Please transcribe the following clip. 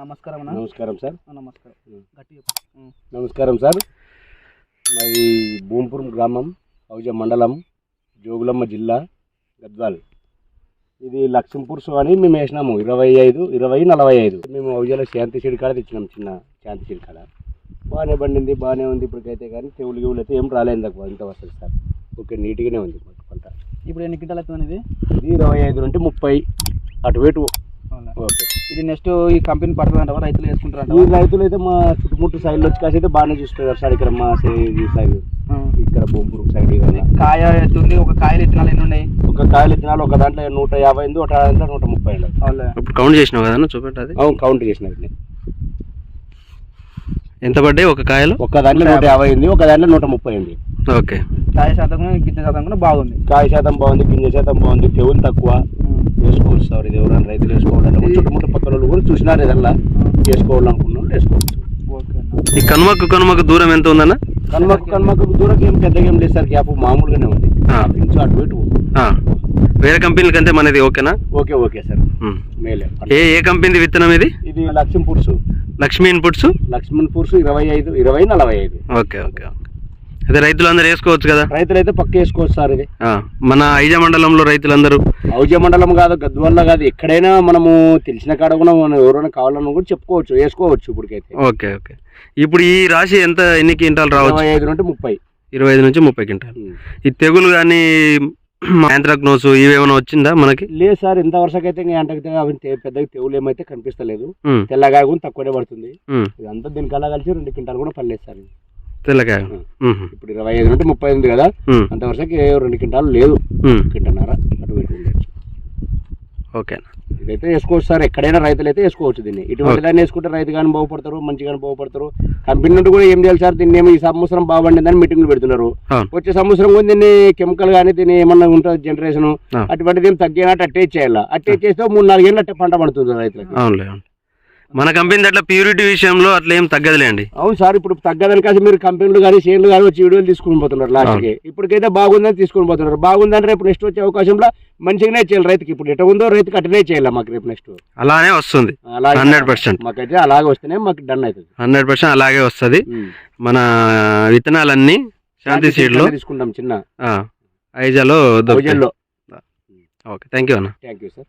నమస్కారం అన్న. నమస్కారం సార్. నమస్కారం. గట్టి చెప్పు. నమస్కారం సార్. మాది భూంపురం గ్రామం, ఔజ మండలం, జోగులమ్మ జిల్లా, గద్వాల్. ఇది లక్ష్మీపూర్ సో అని మేము వేసినాము 25, 20, 45. మేము ఔజలో శాంతి సీడ్ కాడ తెచ్చినాం, చిన్న శాంతి సీడ్ కాడ. బాగానే పండింది, బాగానే ఉంది ఇప్పటికైతే. కానీ తెవులు గివులు అయితే ఏం రాలేదు తక్కువ, ఇంత వస్తుంది సార్. ఓకే, నీట్గానే ఉంది మాకు పంట. ఇప్పుడు ఎన్ని క్వింటాలు అవుతుంది ఇది? ఇది 25 నుండి 30 అటు వేటు. ఓకే, ఇది నెక్స్ట్ ఈ కంపెనీ పడుతుందంట, రైతులు వేసుకుంటారంట. ఈ రైతులు అయితే మా చుట్టుముట్టు సైడ్లో వచ్చి కాసి అయితే బాగానే చూస్తున్నారు సార్. ఇక్కడ మా ఈ సైడ్, ఇక్కడ భూంపురం సైడ్ కాయ ఎత్తుంది. ఒక కాయలు ఇత్తనాలు ఎన్ని ఉన్నాయి? ఒక కాయలు ఇత్తనాలు ఒక దాంట్లో 150 ఉంది, ఒక దాంట్లో 130. ఇప్పుడు కౌంట్ చేసినావు కదా, చూపెట్టది. అవును, కౌంట్ చేసిన. ఎంత పడ్డాయి ఒక కాయలు? ఒక దాంట్లో 150 ఉంది, ఒక దాంట్లో 130 ఉంది. ఓకే. కాయ శాతం గింజ శాతం కూడా బాగుంది. కాయ శాతం బాగుంది, గింజ శాతం బాగుంది, తెవులు తక్కువ. వేసుకోవచ్చు సార్. ఇది ఎవరైనా రైతులు వేసుకోవాలంటే చుట్టుముట్టు పక్కన వాళ్ళు కూడా చూసినారు, ఏదన్నా వేసుకోవాలనుకున్న వాళ్ళు వేసుకోవచ్చు. ఈ కనుమకు దూరం ఎంత ఉందన్న? కనుమకు దూరం ఏం పెద్దగా ఏం లేదు సార్, గ్యాప్ మామూలుగానే ఉంది. అటు ఇటు వేరే కంపెనీల కంటే మనది ఓకేనా? ఓకే ఓకే సార్, మేలే. ఏ కంపెనీ విత్తనం ఇది? ఇది లక్ష్మీపూర్స్. లక్ష్మీ ఇన్పుట్స్. లక్ష్మీపూర్స్ 25, 20, 45. Okay okay. అదే రైతులందరూ వేసుకోవచ్చు కదా? రైతులు అయితే పక్క వేసుకోవచ్చు సార్. ఇది మన ఐజ మండలంలో రైతులందరూ, ఔజ మండలం కాదు, గద్వాల కాదు, ఎక్కడైనా మనము తెలిసిన కాడ కూడా మనం ఎవరైనా కావాలన్నా కూడా చెప్పుకోవచ్చు, వేసుకోవచ్చు ఇప్పటికైతే. Okay okay. ఇప్పుడు ఈ రాశి ఎన్ని క్వింటాలు రావచ్చు? 25 నుండి 30. 25 నుంచి 30 క్వింటాలు. ఈ తెగులు కానీ యాంత్రాక్నోస్ ఇవేమైనా వచ్చిందా మనకి? లేదు సార్, ఇంత వరుసకైతే అవి పెద్దగా తెగులు ఏమైతే కనిపిస్తలేదు. తెల్లగాయ కూడా తక్కువనే పడుతుంది. ఇదంతా దీనికల్లా కలిసి 2 క్వింటాలు కూడా పడలేదు సార్. తెల్లకాయ ఇప్పుడు 25 నుండి 30 ఉంది కదా, అంత వరుసకి 2 క్వింటాలు లేదు, క్వింటన్నర అటు ఇటు ఉండేది. ఓకే, ఇదైతే వేసుకోవచ్చు సార్. ఎక్కడైనా రైతులు అయితే వేసుకోవచ్చు దీన్ని. ఇటువంటి దాన్ని వేసుకుంటే రైతు కానీ బాగుపడతారు, మంచిగానే బాగుపడతారు. కంపెనీ నుండి కూడా ఏం చేయాలి సార్, దీన్ని ఏమో ఈ సంవత్సరం బాగుపడిందని మీటింగ్లు పెడుతున్నారు. వచ్చే సంవత్సరం కూడా దీన్ని కెమికల్ కానీ దీన్ని ఏమన్నా ఉంటుంది జనరేషన్, అటువంటిది ఏం తగ్గినట్టు అట్టేజ్ చేయాలి. అట్టేజ్ చేస్తే 3-4 ఏళ్ళు అట్టే పంట పడుతుంది రైతులకు. అవునులే. మన కంపెనీ అట్లా ప్యూరిటీ విషయంలో అట్లా ఏం తగ్గదులేండి. అవును సార్, ఇప్పుడు తగ్గదని కాసి మీరు కంపెనీలు కానీ షేర్లు కానీ వచ్చి వీడియోలు తీసుకుని పోతున్నారు. లాస్ట్కి ఇప్పటికైతే బాగుందని తీసుకుని పోతున్నారు. బాగుందని రేపు నెక్స్ట్ వచ్చే అవకాశంలో మంచిగానే చేయాలి రైతుకి. ఇప్పుడు ఎట్లా ఉందో రైతుకి అట్టనే చేయాలి మాకు రేపు నెక్స్ట్. అలానే వస్తుంది 100%. మాకైతే అలాగే వస్తేనే మాకు డన్ అవుతుంది. 100% అలాగే వస్తుంది. మన విత్తనాలన్నీ శాంతి సీడ్ లో తీసుకుంటాం, చిన్న ఐజాలో. ఓకే, థ్యాంక్ యూ అన్న. Thank you sir.